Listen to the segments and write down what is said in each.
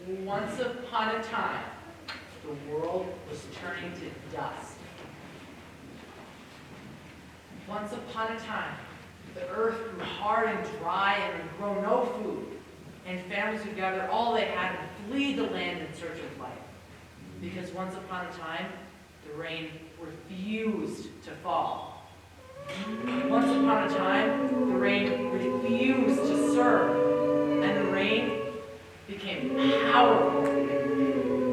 Once upon a time, the world was turning to dust. Once upon a time, the earth grew hard and dry and would grow no food, and families would gather all they had and flee the land in search of life. Because once upon a time, the rain refused to fall. Once upon a time, the rain refused to serve, and the rain became powerful.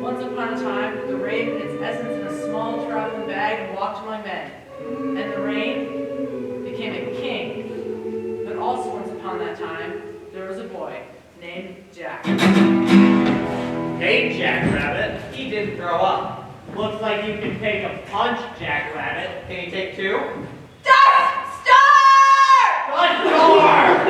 Once upon a time, the rain hid its essence in a small traveling bag and walked among men, and the rain became a king. But also once upon that time, there was a boy named Jack. Hey, Jackrabbit. He didn't grow up. Looks like you can take a punch, Jackrabbit. Can you take two? Dust Star! Dust Star!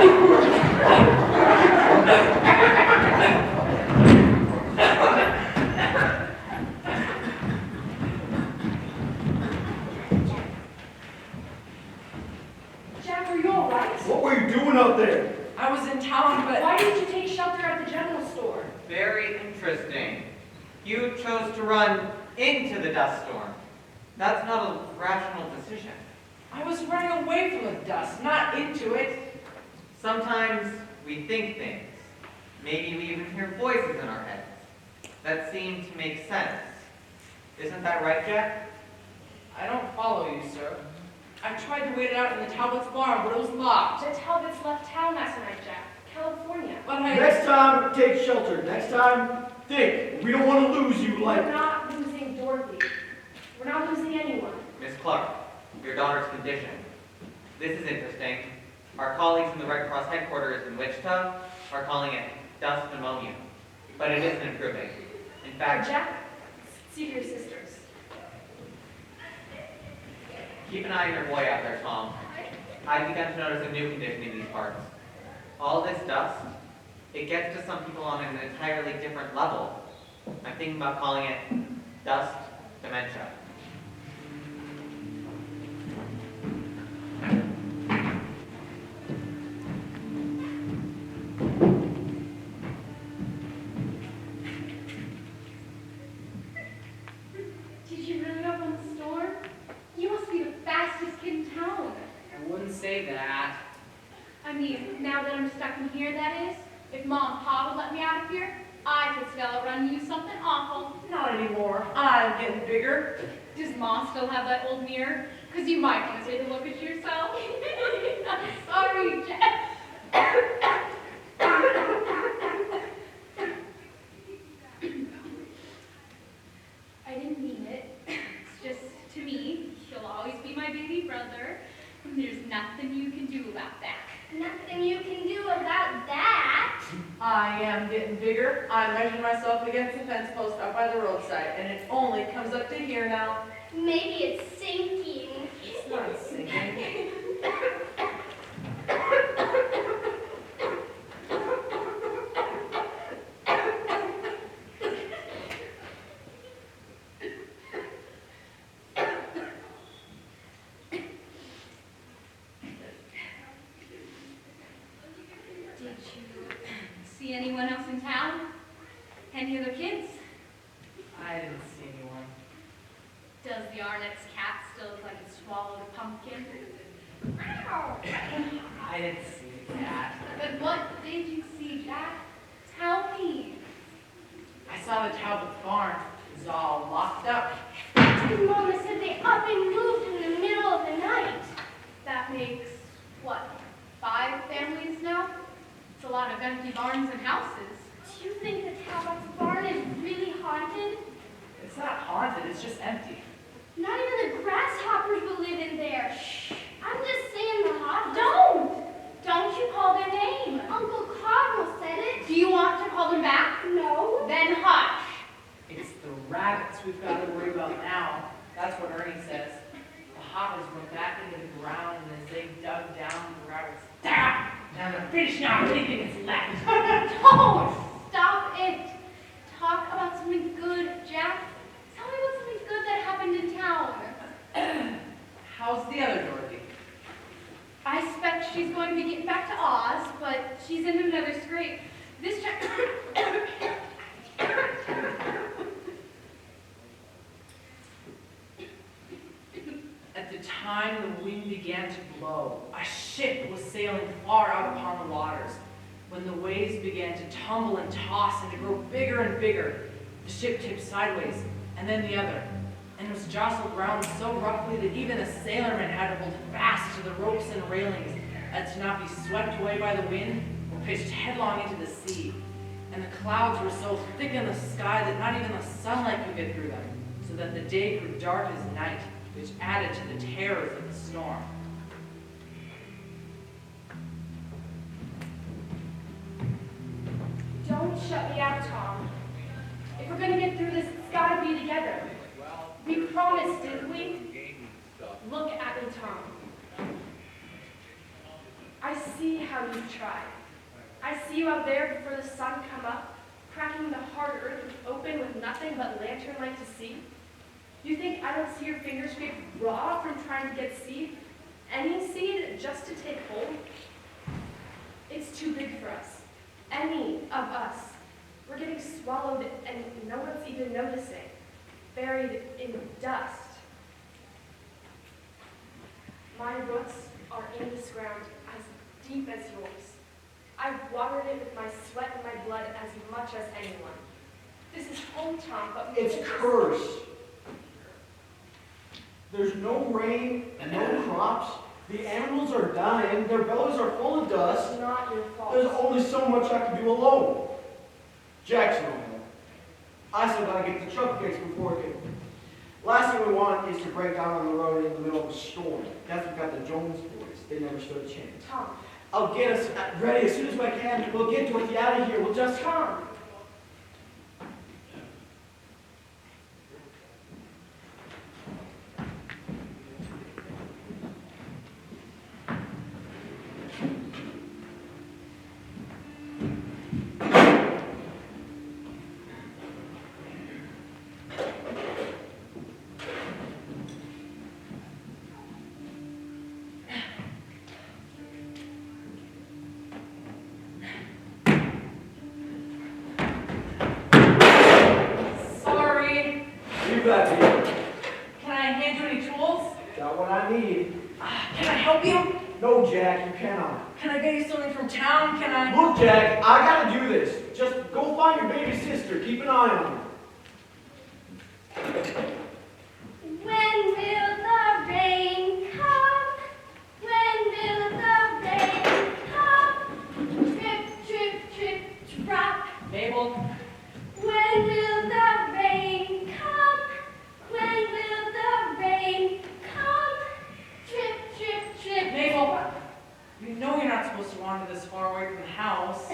Jack, are you all right? What were you doing out there? I was in town, but Why didn't you take shelter at the general store? Very interesting. You chose to run into the dust storm. That's not a rational decision. I was running away from the dust, not into it. Sometimes we think things. Maybe we even hear voices in our heads that seem to make sense. Isn't that right, Jack? I don't follow you, sir. I tried to wait it out in the Talbot's barn, but it was locked. The Talbots left town last night, Jack. California. But I... Next time, take shelter. Next time, think. We don't want to lose you We're like... not losing Dorothy. We're not losing anyone. Miss Clark, your daughter's condition. This is interesting. Our colleagues in the Red Cross headquarters in Wichita are calling it dust pneumonia. But it isn't improving. In fact, Jack, see to your sisters. keep an eye on your boy out there, Tom. I've begun to notice a new condition in these parts. All this dust, it gets to some people on an entirely different level. I'm thinking about calling it dust dementia. Did you really open the store? You must be the fastest kid in town. I wouldn't say that. I mean, now that I'm stuck in here, that is. If Mom and Pa would let me out of here, I could spell it run you something awful. Not anymore. I'm getting bigger. Does Mom still have that old mirror? Because you might want to take a look at yourself. I'm sorry, Jack. I didn't mean it. It's just, to me, he'll always be my baby brother. And there's nothing you can do about that. Nothing you can do about that. I am getting bigger. I measured myself against the fence post up by the roadside, and it only comes up to here now. Maybe it's sinking. It's not sinking. Did you see anyone else in town? Any other kids? I didn't see anyone. Does the Arnett's cat still look like it swallowed a pumpkin? I didn't see the cat. But what did you see, Jack? Tell me. I saw the Talbot barn. It was all locked up. And Mama said they up and moved in the middle of the night. That makes, what, 5 families now? It's a lot of empty barns and houses. Do you think the Talbot's barn is really haunted? It's not haunted, it's just empty. Not even the grasshoppers will live in there. Shh. I'm just saying the hoppers. Don't you call their name. Uncle Cardinal said it. Do you want to call them back? No. Then hush. It's the rabbits we've got to worry about now. That's what Ernie says. The hoppers went back into the ground, and as they dug down, the rabbits down. Now they're finished now. Anything that's left. Don't stop it. Talk about something good, Jack. Tell me about something good that happened in town. How's the other Dorothy? I expect she's going to be getting back to Oz, but she's in another scrape. This time, time the wind began to blow, a ship was sailing far out upon the waters. When the waves began to tumble and toss and to grow bigger and bigger, the ship tipped sideways, and then the other, and was jostled round so roughly that even a sailorman had to hold fast to the ropes and railings as to not be swept away by the wind or pitched headlong into the sea. And the clouds were so thick in the sky that not even the sunlight could get through them, so that the day grew dark as night, which added to the terrors of the storm. Don't shut me out, Tom. If we're gonna get through this, it's gotta be together. We promised, didn't we? Look at me, Tom. I see how you've tried. I see you out there before the sun come up, cracking the hard earth open with nothing but lantern-light to see. You think I don't see your fingers scrape raw from trying to get seed? Any seed just to take hold? It's too big for us. Any of us. We're getting swallowed and no one's even noticing. Buried in dust. My roots are in this ground as deep as yours. I've watered it with my sweat and my blood as much as anyone. This is home, Tom, but It's cursed. There's no rain, no crops. The animals are dying. Their bellies are full of dust. it's not your fault. There's only so much I can do alone. Jack's no help. I still gotta get the truck fixed before it can. Last thing we want is to break down on the road in the middle of a storm. That's what got the Jones boys. They never stood a chance. Tom. I'll get us ready as soon as I can. We'll get to it out of here. We'll just Tom. back here. Can I hand you any tools? Got what I need. Can I help you? No, Jack, you cannot. Can I get you something from town? Can I? Look, Jack, I gotta do this. Just go find your baby sister. Keep an eye on her. When will the rain come? When will the rain come? Trip, trip, trip, drop. Mabel? When will the rain come? When will the rain come? Trip, trip, trip. Mabel, you know you're not supposed to wander this far away from the house.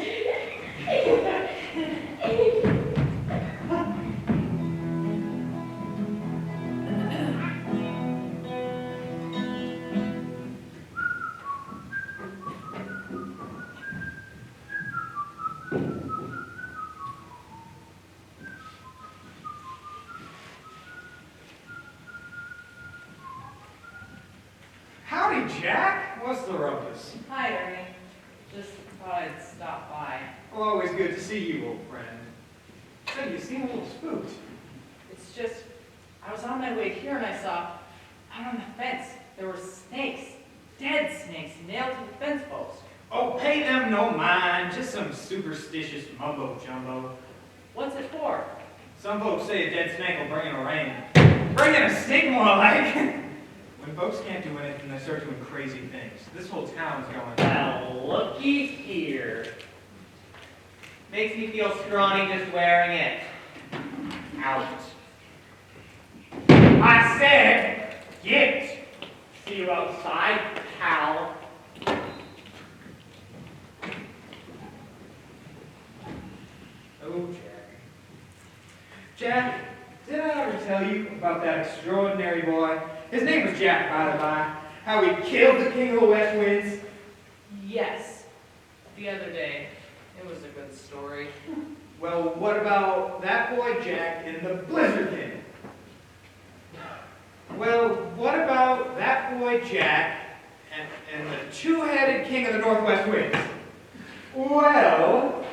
Howdy, Jack. What's the ruckus? Hi, Ernie. Just thought I'd stop by. Well, always good to see you, old friend. Say, you seem a little spooked. It's just, I was on my way here and I saw, out on the fence, there were snakes, dead snakes, nailed to the fence post. Oh, pay them no mind. Just some superstitious mumbo-jumbo. What's it for? Some folks say a dead snake will bring in a rain. Bring in a snake, more like. When folks can't do anything, they start doing crazy things. This whole town's going, Well, looky here. Makes me feel scrawny just wearing it. Out. I said, get. See you outside, pal. Oh, Jack. Jack, did I ever tell you about that extraordinary boy? His name was Jack, by the by. How he killed the king of the west winds. Yes. The other day. It was a good story. Well, what about that boy Jack and the Blizzard King? Well, what about that boy Jack and the two-headed king of the northwest winds? Well,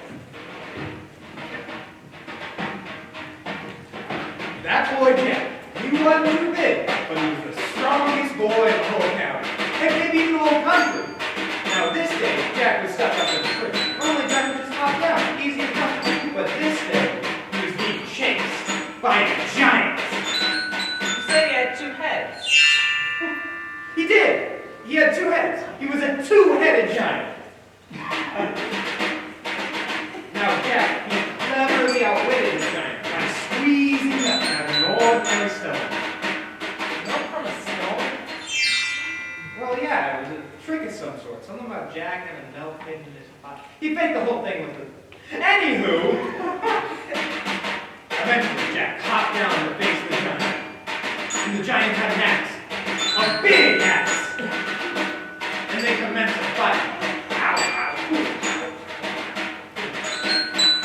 that boy Jack, he wasn't too big, but he was the strongest boy in the whole county, and maybe even the whole country. Now this day, Jack was stuck up in the tree. Normally Jack would just hop down, easy enough. But this day, he was being chased by a giant. You said he had 2 heads. He did. He had 2 heads. He was a 2-headed giant. Now Jack, he cleverly outwitted the giant by squeezing up out of an ordinary stone. Milk from a stone? Well, yeah, it was a trick of some sort. Something about Jack and a milk hidden in his pot. He faked the whole thing with it. Anywho, eventually Jack hopped down in the face of the giant. And the giant had an axe. A big axe. And they commenced to fight. Ow, ow, ooh.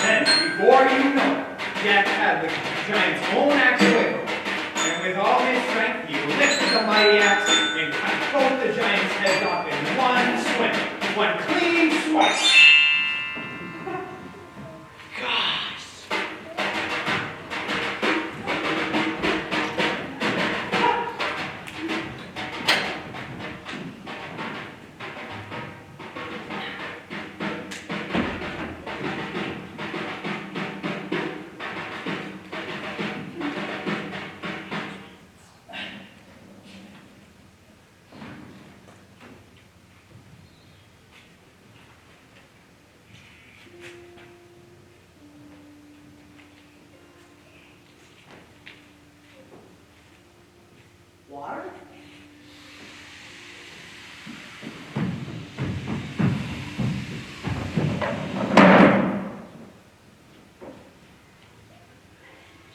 Then, before you know it, Jack had the giant's own axe away from him. And with all his strength, he lifted the mighty axe and cut both the giant's heads off in one swing. One clean swipe. Water?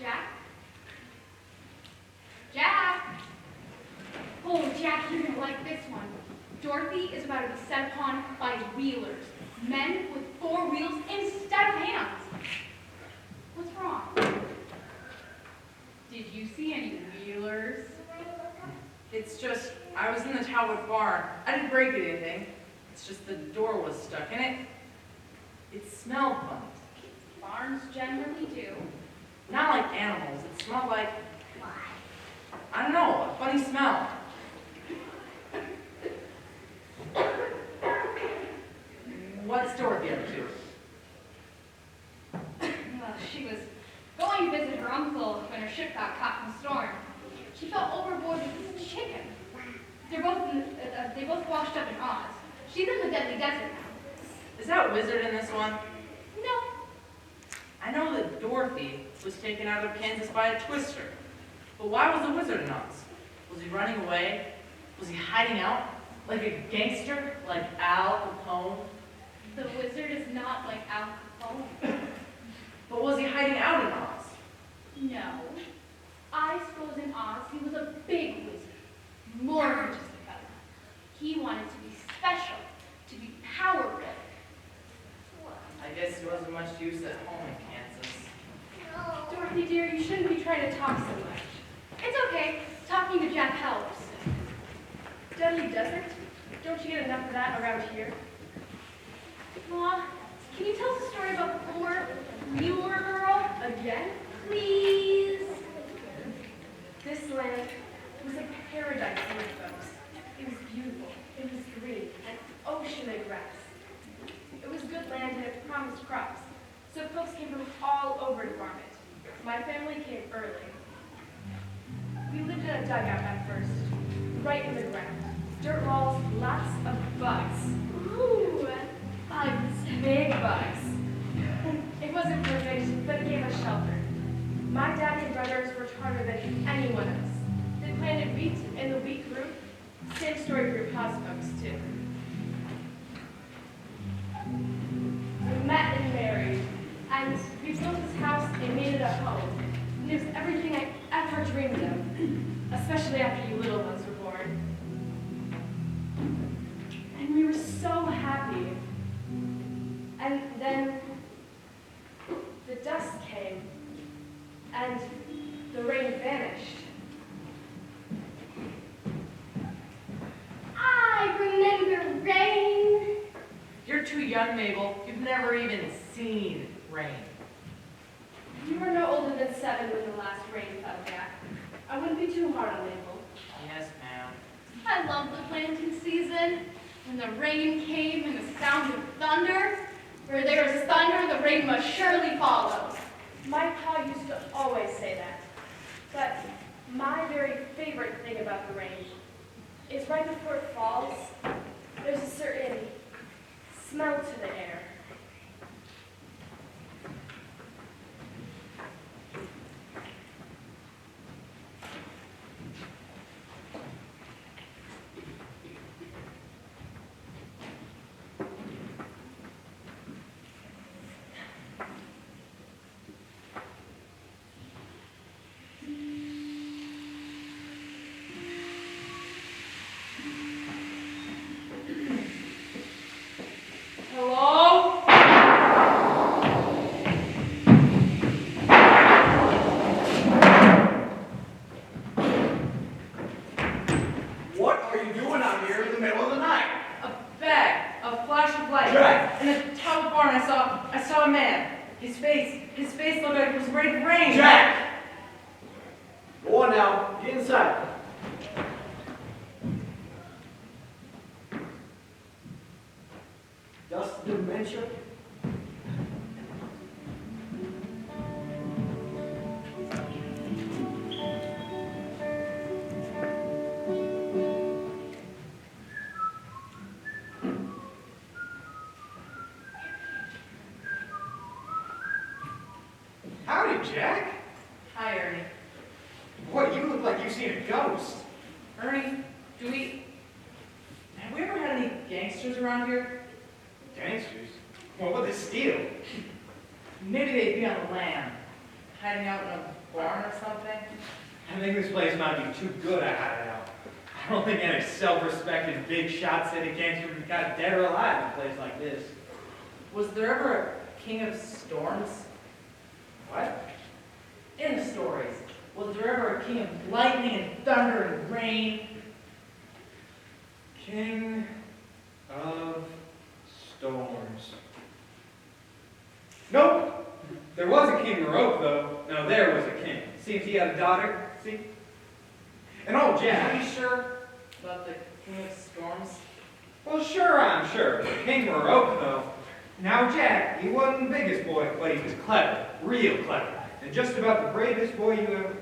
Jack? Jack? Oh, Jack, you're gonna like this one. Dorothy is about to be set upon by wheelers. Men with 4 wheels instead of hands. What's wrong? Did you see any wheelers? It's just, I was in the Talbot barn. I didn't break anything. It's just the door was stuck in it. It smelled funny. Barns generally do. Not like animals. It smelled like, I don't know, a funny smell. What's Dorothy up to? Well, she was going to visit her uncle when her ship got caught in a storm. She fell overboard with this chicken. They both washed up in Oz. She's in the Deadly Desert now. Is that Wizard in this one? No. I know that Dorothy was taken out of Kansas by a twister. But why was the Wizard in Oz? Was he running away? Was he hiding out? Like a gangster? Like Al Capone? The wizard is not like Al Capone. But was he hiding out in Oz? No. I suppose in Oz he was a big wizard. More than just a feather. He wanted to be special, to be powerful. I guess he wasn't much use at home in Kansas. Dorothy, dear, you shouldn't be trying to talk so much. It's okay. Talking to Jack helps. Deadly Desert? Don't you get enough of that around here? Ma, can you tell us a story about the poor wheeler girl? Again? Please. This land was a paradise for my folks. It was beautiful, it was green, an ocean of grass. It was good land and it promised crops, so folks came from all over to farm it. My family came early. We lived in a dugout at first, right in the ground. Dirt walls, lots of bugs. Ooh, bugs. Big bugs. It wasn't perfect, but it gave us shelter. My daddy and brothers worked harder than anyone else. They planted wheat in the wheat group. Same story for house folks, too. We met and married, and we built this house and made it a home. And it was everything I ever dreamed of, especially after you little ones were born. And we were so happy. And then the dust came, and the rain vanished. I remember rain. You're too young, Mabel. You've never even seen rain. You were no older than 7 when the last rain fell, Jack. I wouldn't be too hard on Mabel. Yes, ma'am. love the planting season, when the rain came and the sound of thunder. Where there is thunder, the rain must surely follow. My pa used to always say that. But my very favorite thing about the rain is right before it falls, there's a certain smell to the air. Hello? What are you doing out here in the middle of the night? A bag, a flash of light. Jack! In the top of the barn, I saw a man. His face looked like it was ready to rain. Jack! Go on now, get inside. Just dementia? Howdy, Jack. Hi, Ernie. What, you look like you've seen a ghost. Ernie, have we ever had any gangsters around here? Gangsters? Well, what, they steal? Maybe they'd be on the land, hiding out in a barn or something. I think this place might be too good a hideout. I don't think any self-respected big shot city gangster would got dead or alive in a place like this. Was there ever a king of storms? What? In the stories, was there ever a king of lightning and thunder and rain? King of Storms. Nope. There was a King Baroque, though. No, there was a king. Seems he had a daughter. See? And oh, Are Jack. you sure about the king of storms? Well, sure, I'm sure. But King Baroque, though. Now, Jack, he wasn't the biggest boy, but he was clever. Real clever. And just about the bravest boy you ever...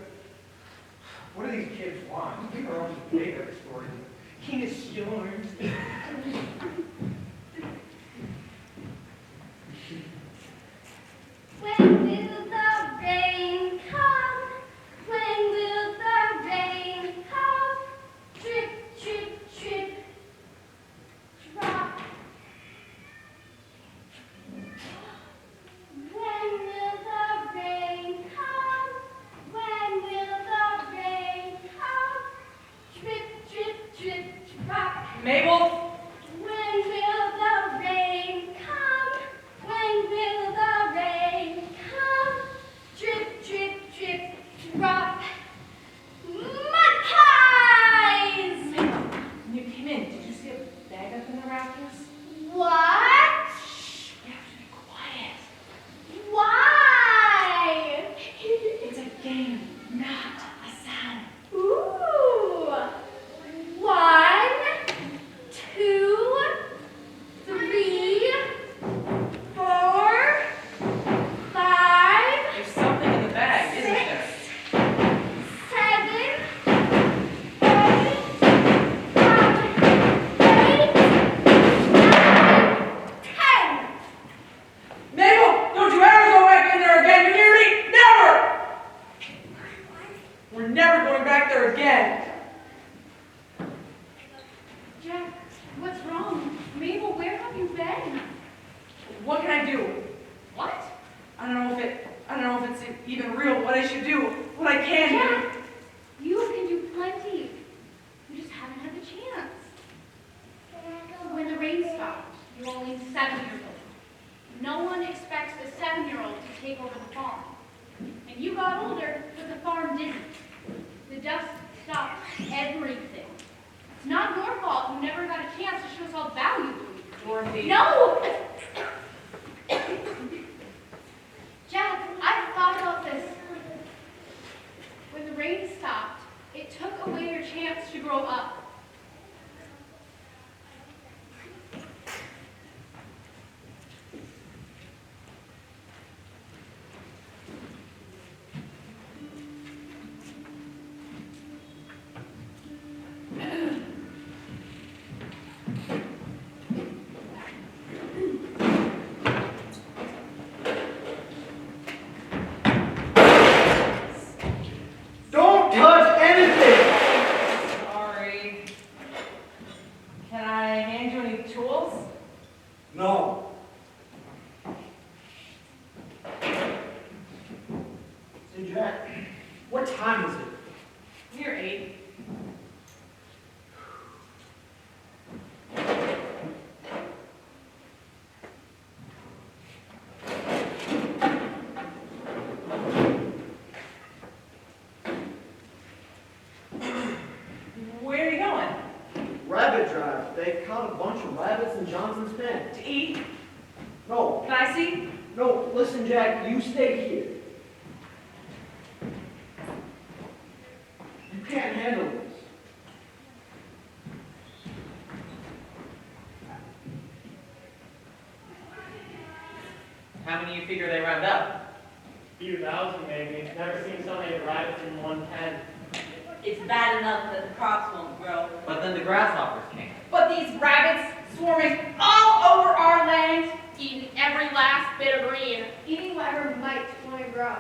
What do these kids want? King Baroque's a big of a story. King of Storms. When will the rain come? When will the rain come? Drip, drip, drip, drop. When will the rain come? When will the rain come? Drip, drip, drip, drop. Mabel? When will the rain come? When will the rain come? Drip, drip, drip, drop. Mud pies! Mabel, when you came in, did you see a bag up in the rafters? What? Shh, you have to be quiet. Why? It's a game, not a sound. Ooh. 1, 2, 3, 4, 5, There's something in the bag, isn't there? 7, 8, 10. Mabel, don't you ever go back in there again, you hear me? Never! We're never going back there again. Jack, what's wrong? Mabel, where have you been? What can I do? What? I don't know if it's even real, what I should do, what I can do. Jack, you can do plenty. You just haven't had the chance. When the rain stopped, you were only 7 years old. No one expects a 7-year-old to take over the farm. And you got older, but the farm didn't. The dust stopped everything. It's not your fault you never got a chance to show us how valuable you are. Dorothy. No! Jack, I've thought about this. When the rain stopped, it took away your chance to grow up. What time is it? Near 8. Where are you going? Rabbit drive. They caught a bunch of rabbits in Johnson's pen. To eat? No, Can I see? no, listen, Jack, you stay here. You can't handle this. How many you figure they round up? Few thousand, maybe. Never seen so many rabbits in one pen. It's bad enough that the crops won't grow. But then the grasshoppers came. But these rabbits swarming all over our land, eating every last bit of green. Eating whatever might want to grow.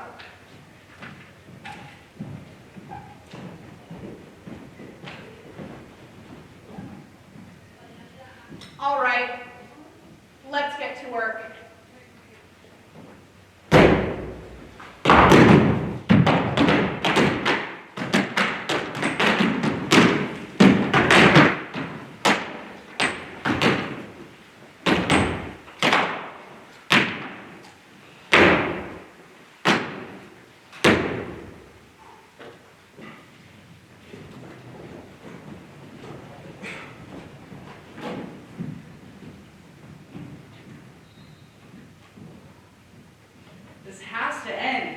All right, let's get to work. This has to end.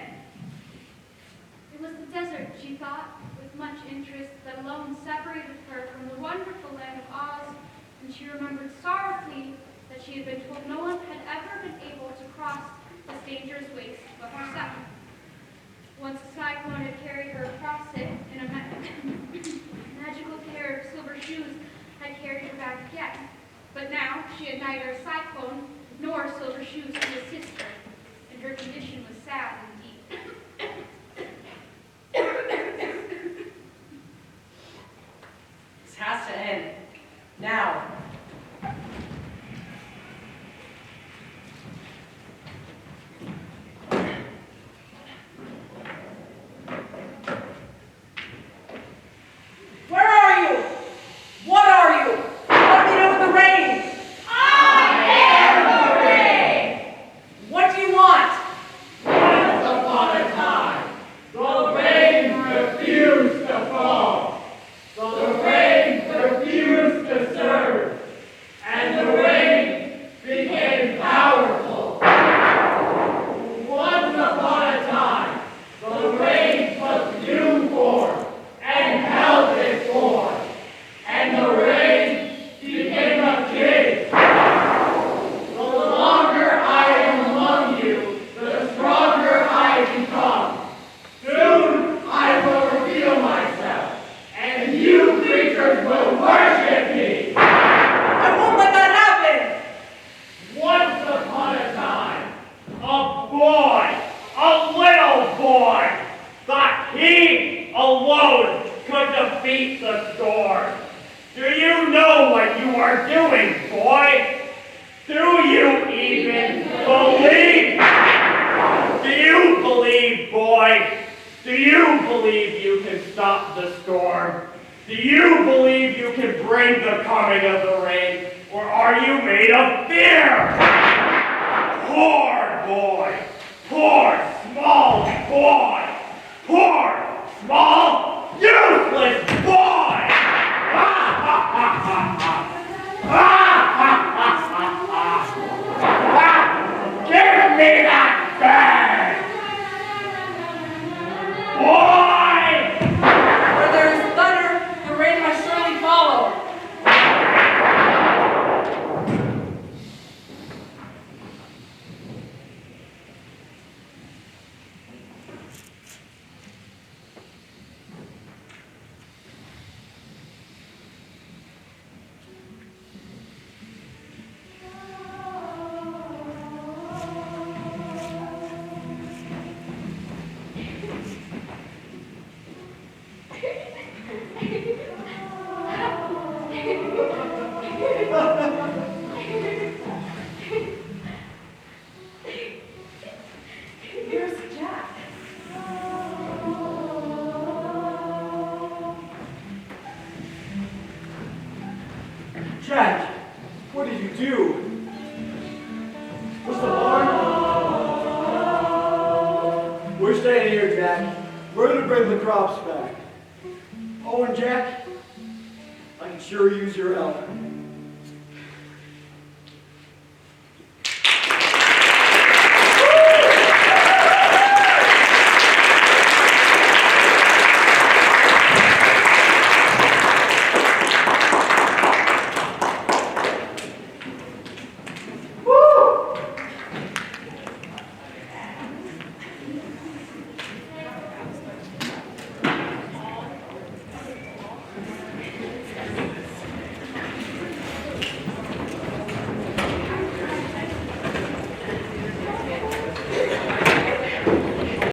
It was the desert, she thought, with much interest, that alone separated her from the wonderful land of Oz, and she remembered sorrowfully that she had been told no one had ever been able to cross this dangerous waste but herself. Once a cyclone had carried her across it, and a magical pair of silver shoes had carried her back again. But now she had neither a cyclone nor silver shoes to assist her, and her condition was sad indeed. This has to end. Now. Where are you? What are you? What do you do with the rain? I am the rain! What do you want? Once upon a time, the rain refused to fall. The rain refused to serve. And the rain became powerful. Once upon a time, the rain took new form and held its form. And the rain became a king. The longer I am among you, the stronger I become. Soon I will reveal myself, and you creatures will worship me. I won't let that happen! Once upon a time, a boy, a little boy, thought he alone could defeat the storm. Do you know what you are doing, boy? Do you even believe? Do you believe, boy? Do you believe you can stop the storm? Do you believe you can bring the coming of the rain? Or are you made of fear? Poor boy. Poor small boy. Poor small useless boy. Give me that bag! Boy! Where there is thunder, the rain must surely follow. Jack, what did you do? What's the harm? We're staying here, Jack. We're gonna bring the crops back. Oh, and Jack, I can sure use your help.